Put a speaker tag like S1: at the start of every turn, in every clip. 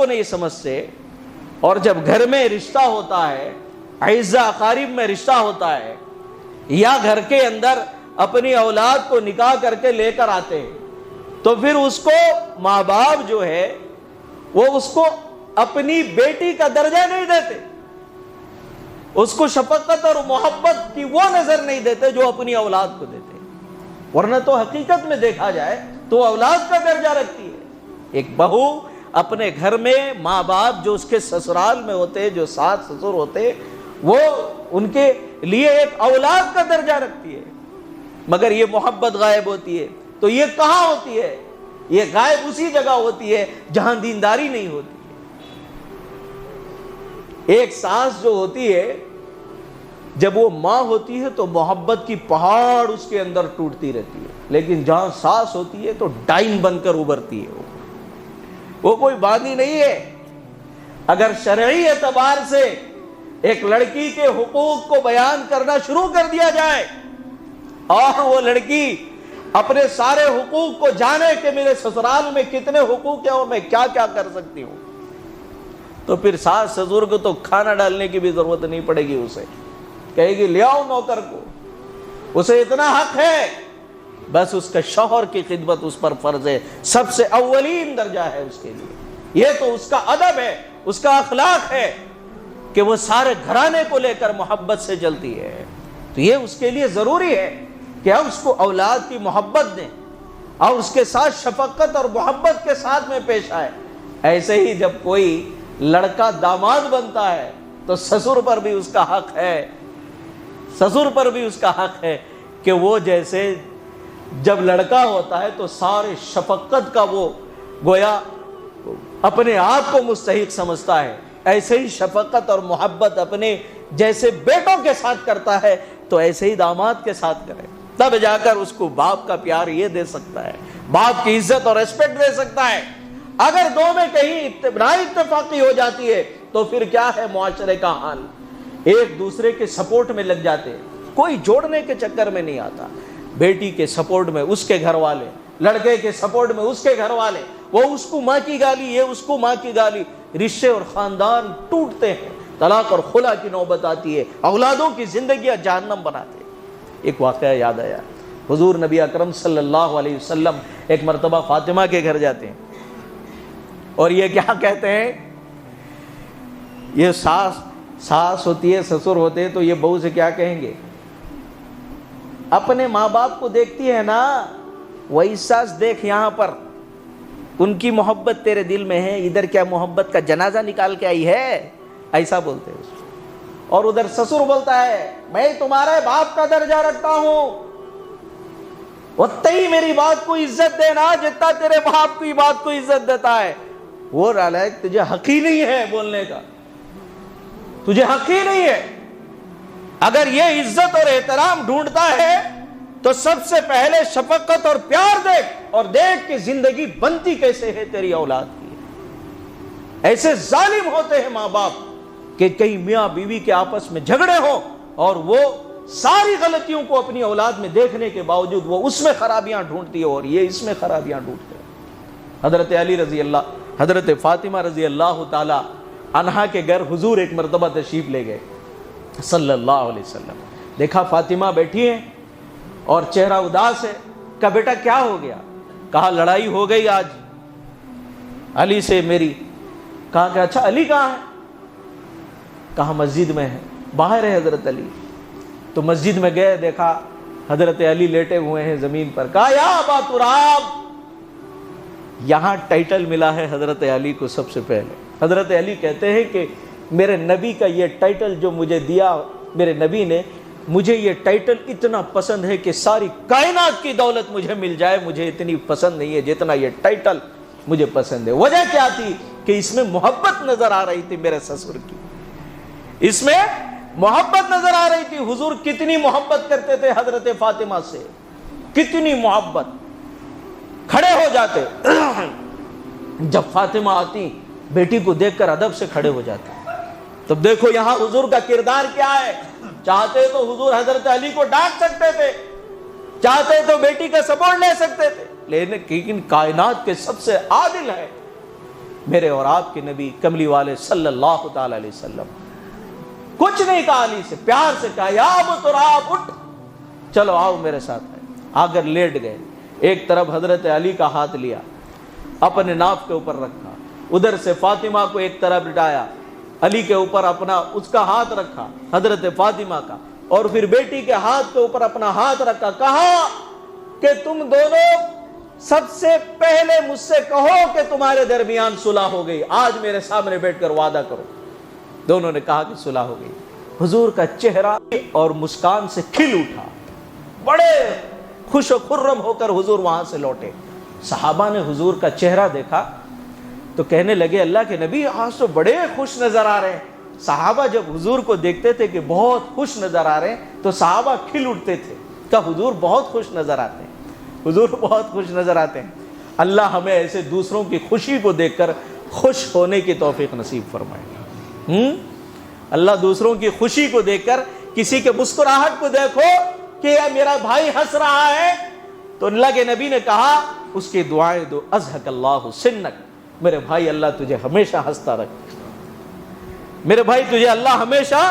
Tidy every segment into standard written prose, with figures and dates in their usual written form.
S1: کو نہیں سمجھتے، اور جب گھر میں رشتہ ہوتا ہے، اعزا اقارب میں رشتہ ہوتا ہے، یا گھر کے اندر اپنی اولاد کو نکاح کر کے لے کر آتے ہیں، تو پھر اس کو ماں باپ جو ہے وہ اس کو اپنی بیٹی کا درجہ نہیں دیتے، اس کو شفقت اور محبت کی وہ نظر نہیں دیتے جو اپنی اولاد کو دیتے، ورنہ تو حقیقت میں دیکھا جائے تو اولاد کا درجہ رکھتی ہے۔ ایک بہو اپنے گھر میں ماں باپ جو اس کے سسرال میں ہوتے، جو ساس سسر ہوتے، وہ ان کے لیے ایک اولاد کا درجہ رکھتی ہے، مگر یہ محبت غائب ہوتی ہے۔ تو یہ کہاں ہوتی ہے؟ یہ غائب اسی جگہ ہوتی ہے جہاں دینداری نہیں ہوتی ہے۔ ایک ساس جو ہوتی ہے، جب وہ ماں ہوتی ہے تو محبت کی پہاڑ اس کے اندر ٹوٹتی رہتی ہے، لیکن جہاں ساس ہوتی ہے تو ڈائن بن کر ابھرتی ہے، وہ کوئی باندھی نہیں ہے۔ اگر شرعی اعتبار سے ایک لڑکی کے حقوق کو بیان کرنا شروع کر دیا جائے اور وہ لڑکی اپنے سارے حقوق کو جانے کہ میرے سسرال میں کتنے حقوق ہیں اور میں کیا کیا کر سکتی ہوں، تو پھر ساس سسر کو تو کھانا ڈالنے کی بھی ضرورت نہیں پڑے گی، اسے کہے گی لے آؤ نوکر کو، اسے اتنا حق ہے، بس اس کا شوہر کی خدمت اس پر فرض ہے، سب سے اولین درجہ ہے اس کے لیے۔ یہ تو اس کا ادب ہے، اس کا اخلاق ہے کہ وہ سارے گھرانے کو لے کر محبت سے چلتی ہے۔ تو یہ اس کے لیے ضروری ہے کہ ہم اس کو اولاد کی محبت دیں اور اس کے ساتھ شفقت اور محبت کے ساتھ میں پیش آئے۔ ایسے ہی جب کوئی لڑکا داماد بنتا ہے تو سسر پر بھی اس کا حق ہے، سسر پر بھی اس کا حق ہے کہ وہ جیسے جب لڑکا ہوتا ہے تو سارے شفقت کا وہ گویا اپنے آپ کو مستحق سمجھتا ہے، ایسے ہی شفقت اور محبت اپنے جیسے بیٹوں کے ساتھ کرتا ہے تو ایسے ہی داماد کے ساتھ کرے، تب جا کر اس کو باپ کا پیار یہ دے سکتا ہے، باپ کی عزت اور ریسپیکٹ دے سکتا ہے۔ اگر دو میں کہیں نا اتفاقی ہو جاتی ہے تو پھر کیا ہے معاشرے کا حال؟ ایک دوسرے کے سپورٹ میں لگ جاتے ہیں، کوئی جوڑنے کے چکر میں نہیں آتا۔ بیٹی کے سپورٹ میں اس کے گھر والے، لڑکے کے سپورٹ میں اس کے گھر والے، وہ اس کو ماں کی گالی، یہ اس کو ماں کی گالی، رشتے اور خاندان ٹوٹتے ہیں، طلاق اور خلا کی نوبت آتی ہے، اولادوں کی زندگیاں جہنم بناتے ہیں۔ ایک واقعہ یاد آیا، حضور نبی اکرم صلی اللہ علیہ وسلم ایک مرتبہ فاطمہ کے گھر جاتے ہیں اور یہ کیا کہتے ہیں، یہ ساس ہوتی ہے، سسر ہوتے ہیں، تو یہ بہو سے کیا کہیں گے؟ اپنے ماں باپ کو دیکھتی ہے نا، وہی ساس دیکھ یہاں پر، ان کی محبت تیرے دل میں ہے، ادھر کیا محبت کا جنازہ نکال کے آئی ہے، ایسا بولتے ہیں۔ اور ادھر سسر بولتا ہے میں تمہارے باپ کا درجہ رکھتا ہوں، اتنا ہی میری بات کو عزت دینا جتنا تیرے باپ کی بات کو عزت دیتا ہے۔ وہ نالائق، تجھے حق ہی نہیں ہے بولنے کا، تجھے حق ہی نہیں ہے۔ اگر یہ عزت اور احترام ڈھونڈتا ہے تو سب سے پہلے شفقت اور پیار دیکھ، اور دیکھ کہ زندگی بنتی کیسے ہے تیری اولاد کی۔ ایسے ظالم ہوتے ہیں ماں باپ کہ کہیں میاں بیوی کے آپس میں جھگڑے ہوں اور وہ ساری غلطیوں کو اپنی اولاد میں دیکھنے کے باوجود وہ اس میں خرابیاں ڈھونڈتی ہے اور یہ اس میں خرابیاں ڈھونڈتے ہیں۔ حضرت علی رضی اللہ، حضرت فاطمہ رضی اللہ تعالی عنہا کے گھر حضور ایک مرتبہ تشریف لے گئے صلی اللہ علیہ وسلم۔ دیکھا فاطمہ بیٹھی ہے اور چہرہ اداس ہے، کہا بیٹا کیا ہو گیا؟ کہا لڑائی ہو گئی آج علی سے میری۔ کہا کہ اچھا علی کہاں ہے؟ کہا مسجد میں ہے، باہر ہے حضرت علی۔ تو مسجد میں گئے، دیکھا حضرت علی لیٹے ہوئے ہیں زمین پر۔ کہا یا ابا تراب، یہاں ٹائٹل ملا ہے حضرت علی کو سب سے پہلے۔ حضرت علی کہتے ہیں کہ میرے نبی کا یہ ٹائٹل جو مجھے دیا میرے نبی نے، مجھے یہ ٹائٹل اتنا پسند ہے کہ ساری کائنات کی دولت مجھے مل جائے، مجھے اتنی پسند نہیں ہے جتنا یہ ٹائٹل مجھے پسند ہے۔ وجہ کیا تھی کہ اس میں محبت نظر آ رہی تھی میرے سسر کی، اس میں محبت نظر آ رہی تھی۔ حضور کتنی محبت کرتے تھے حضرت فاطمہ سے، کتنی محبت، کھڑے ہو جاتے جب فاطمہ آتی بیٹی کو دیکھ کر ادب سے کھڑے ہو جاتے۔ تب دیکھو یہاں حضور کا کردار کیا ہے، چاہتے تو حضور حضرت علی کو ڈانٹ سکتے تھے، چاہتے تو بیٹی کا سپورٹ لے سکتے تھے، لیکن کائنات کے سب سے عادل ہے، میرے اور آپ کے نبی کملی والے صلی اللہ تعالی علیہ وسلم کچھ نہیں کہا، علی سے پیار سے کہا یا ابو تراب اٹھ، چلو آؤ میرے ساتھ ہے، آ کر لیٹ گئے. ایک طرف حضرت علی کا ہاتھ لیا، اپنے ناف کے اوپر رکھا، ادھر سے فاطمہ کو ایک طرف لٹایا، علی کے اوپر اپنا اس کا ہاتھ رکھا حضرت فاطمہ کا، اور پھر بیٹی کے ہاتھ کے اوپر اپنا ہاتھ رکھا. کہا کہ تم دونوں سب سے پہلے مجھ سے کہو کہ تمہارے درمیان صلح ہو گئی، آج میرے سامنے بیٹھ کر وعدہ کرو. دونوں نے کہا کہ صلح ہو گئی. حضور کا چہرہ اور مسکان سے کھل اٹھا، بڑے خوش و خرم ہو کر حضور وہاں سے لوٹے. صحابہ نے حضور کا چہرہ دیکھا تو کہنے لگے اللہ کے نبی آج تو بڑے خوش نظر آ رہے ہیں. صحابہ جب حضور کو دیکھتے تھے کہ بہت خوش نظر آ رہے ہیں تو صحابہ کھل اٹھتے تھے کہ حضور بہت خوش نظر آتے ہیں، حضور بہت خوش نظر آتے ہیں. اللہ ہمیں ایسے دوسروں کی خوشی کو دیکھ کر خوش ہونے کی توفیق نصیب فرمائے. اللہ دوسروں کی خوشی کو دیکھ کر، کسی کے مسکراہٹ کو دیکھو کہ میرا بھائی ہنس رہا ہے تو اللہ کے نبی نے کہا اس کی دعائیں دو، اضحک اللہ سنک، میرے بھائی اللہ تجھے ہمیشہ ہنستا رکھے، میرے بھائی تجھے اللہ ہمیشہ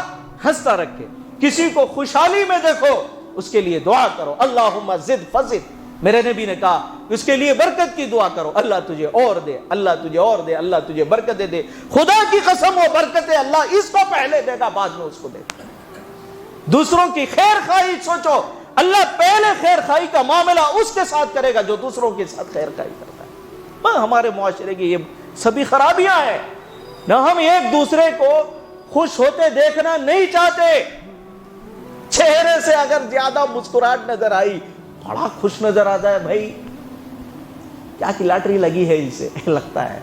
S1: ہنستا رکھے. کسی کو خوشحالی میں دیکھو اس کے لیے دعا کرو، اللہم زد فزد، میرے نبی نے کہا اس کے لیے برکت کی دعا کرو، اللہ تجھے اور دے، اللہ تجھے اور دے، اللہ تجھے برکتیں دے. خدا کی قسم وہ برکتیں اللہ اس کو پہلے دے گا، بعد میں اس کو دے گا. دوسروں کی خیر خواہی سوچو، اللہ پہلے خیر خواہی کا معاملہ اس کے ساتھ کرے گا جو دوسروں کے ساتھ خیر خواہی کرتا ہے. ہمارے معاشرے کی یہ سبھی خرابیاں ہیں نہ، ہم ایک دوسرے کو خوش ہوتے دیکھنا نہیں چاہتے. چہرے سے اگر زیادہ مسکراہٹ نظر آئی، بڑا خوش نظر آتا ہے، بھائی کیا کی لاٹری لگی ہے اسے لگتا ہے.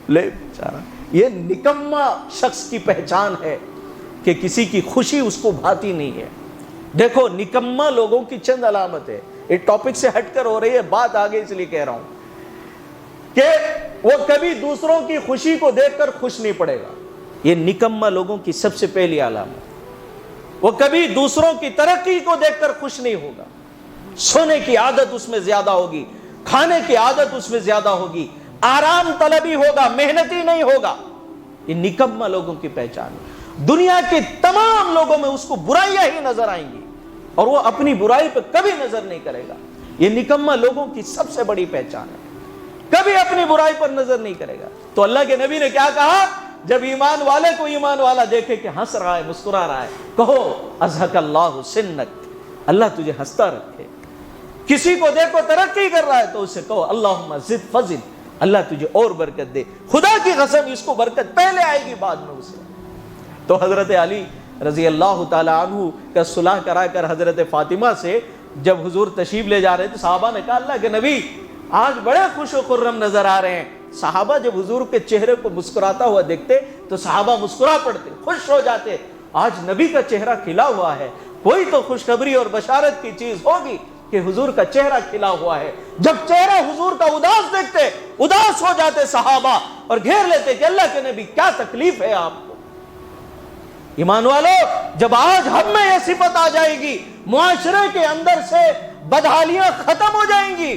S1: لے بیچارہ، یہ نکما شخص کی پہچان ہے کہ کسی کی خوشی اس کو بھاتی نہیں ہے. دیکھو نکما لوگوں کی چند علامت ہے. ایک ٹاپک سے ہٹ کر ہو رہی ہے بات، آگے اس لیے کہہ رہا ہوں کہ وہ کبھی دوسروں کی خوشی کو دیکھ کر خوش نہیں پڑے گا. یہ نکما لوگوں کی سب سے پہلی علامت. وہ کبھی دوسروں کی ترقی کو دیکھ کر خوش نہیں ہوگا. سونے کی عادت اس میں زیادہ ہوگی، کھانے کی عادت اس میں زیادہ ہوگی، آرام طلبی ہوگا، محنتی نہیں ہوگا. یہ نکما لوگوں کی پہچان ہے. دنیا کے تمام لوگوں میں اس کو برائیاں ہی نظر آئیں گی اور وہ اپنی برائی پہ کبھی نظر نہیں کرے گا. یہ نکما لوگوں کی سب سے بڑی پہچان ہے، کبھی اپنی برائی پر نظر نہیں کرے گا. تو اللہ کے نبی نے کیا کہا؟ جب ایمان والے کو ایمان والا دیکھے کہ ہنس رہا ہے، مسکرا رہا ہے، کہو اضحک اللہ سنک، اللہ تجھے ہنستا رکھے. کسی کو دیکھو ترقی کر رہا ہے تو اسے کہو اللہم زد فزد، اللہ تجھے اور برکت دے. خدا کی قسم اس کو برکت پہلے آئے گی بعد میں اسے. تو حضرت علی رضی اللہ تعالی عنہ کا صلح کرا کر حضرت فاطمہ سے جب حضور تشریف لے جا رہے تھے، صحابہ نے کہا اللہ کے نبی آج بڑے خوش و خرم نظر آ رہے ہیں. صحابہ جب حضور کے چہرے کو مسکراتا ہوا دیکھتے تو صحابہ مسکرا پڑتے، خوش ہو جاتے. آج نبی کا چہرہ کھلا ہوا ہے، کوئی تو خوشخبری اور بشارت کی چیز ہوگی کہ حضور کا چہرہ کھلا ہوا ہے. جب چہرہ حضور کا اداس دیکھتے، اداس ہو جاتے صحابہ اور گھیر لیتے کہ اللہ کے نبی کیا تکلیف ہے آپ کو. ایمان والو، جب آج ہم میں یہ صفت آ جائے گی، معاشرے کے اندر سے بدحالیاں ختم ہو جائیں گی،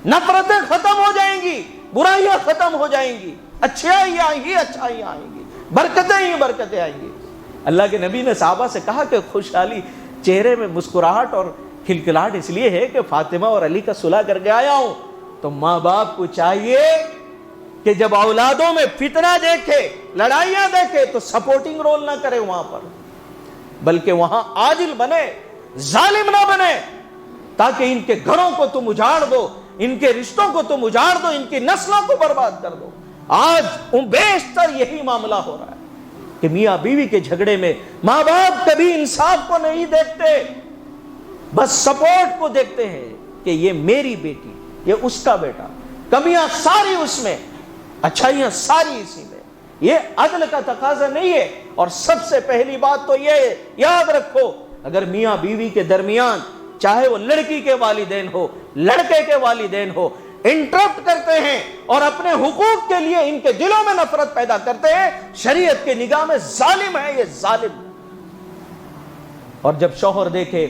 S1: نفرتیں ختم ہو جائیں گی، برائیاں ختم ہو جائیں گی، اچھائیاں آئیں گی، اچھائیاں آئیں گی، برکتیں ہی برکتیں آئیں گی. اللہ کے نبی نے صحابہ سے کہا کہ خوشحالی چہرے میں مسکراہٹ اور کھلکھلاہٹ اس لیے ہے کہ فاطمہ اور علی کا صلح کر کے آیا ہوں. تو ماں باپ کو چاہیے کہ جب اولادوں میں فتنہ دیکھے، لڑائیاں دیکھے تو سپورٹنگ رول نہ کرے وہاں پر، بلکہ وہاں عادل بنے، ظالم نہ بنے، تاکہ ان کے گھروں کو تم اجاڑ دو، ان کے رشتوں کو تم اجاڑ دو، ان کی نسلوں کو برباد کر دو. آج بیشتر یہی معاملہ ہو رہا ہے کہ میاں بیوی کے جھگڑے میں ماں باپ کبھی انصاف کو نہیں دیکھتے، بس سپورٹ کو دیکھتے ہیں کہ یہ میری بیٹی، یہ اس کا بیٹا، کمیاں ساری اس میں، اچھائیاں ساری اسی میں. یہ عدل کا تقاضا نہیں ہے. اور سب سے پہلی بات تو یہ یاد رکھو، اگر میاں بیوی کے درمیان چاہے وہ لڑکی کے والدین ہو، لڑکے کے والدین ہو، انٹرپٹ کرتے ہیں اور اپنے حقوق کے لیے ان کے دلوں میں نفرت پیدا کرتے ہیں، شریعت کے نگاہ میں ظالم ہے یہ ظالم. اور جب شوہر دیکھے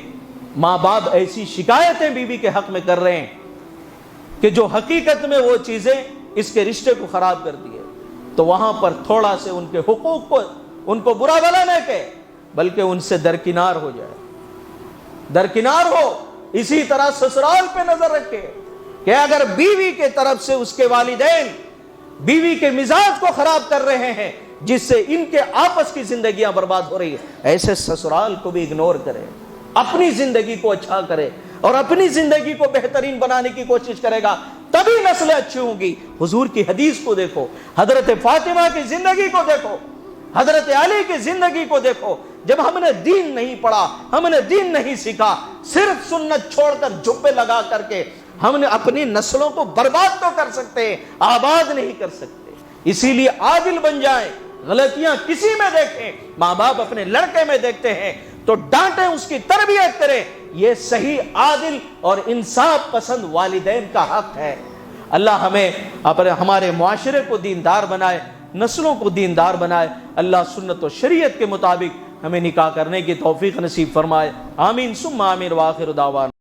S1: ماں باپ ایسی شکایتیں بیوی کے حق میں کر رہے ہیں کہ جو حقیقت میں وہ چیزیں اس کے رشتے کو خراب کر دی، تو وہاں پر تھوڑا سے ان کے حقوق کو ان کو برا بھلا نہ کہے بلکہ ان سے درکنار ہو جائے، درکنار ہو۔ اسی طرح سسرال پہ نظر رکھے کہ اگر بیوی کے طرف سے اس کے والدین بیوی کے مزاج کو خراب کر رہے ہیں جس سے ان کے آپس کی زندگیاں برباد ہو رہی ہے، ایسے سسرال کو بھی اگنور کرے، اپنی زندگی کو اچھا کرے اور اپنی زندگی کو بہترین بنانے کی کوشش کرے گا، تبھی نسلیں اچھی ہوں گی۔ حضور کی حدیث کو دیکھو، حضرت فاطمہ کی زندگی کو دیکھو، حضرت علی کی زندگی کو دیکھو۔ جب ہم نے دین نہیں پڑھا، ہم نے دین نہیں سیکھا، صرف سنت چھوڑ کر جبے لگا کر کے ہم نے اپنی نسلوں کو برباد تو کر سکتے ہیں، آباد نہیں کر سکتے۔ اسی لیے عادل بن جائیں، غلطیاں کسی میں دیکھیں، ماں باپ اپنے لڑکے میں دیکھتے ہیں تو ڈانٹیں، اس کی تربیت کریں، یہ صحیح عادل اور انصاف پسند والدین کا حق ہے۔ اللہ ہمیں ہمارے معاشرے کو دیندار بنائے، نسلوں کو دیندار بنائے۔ اللہ سنت و شریعت کے مطابق ہمیں نکاح کرنے کی توفیق نصیب فرمائے۔ آمین ثم آمین، وآخر دعوانا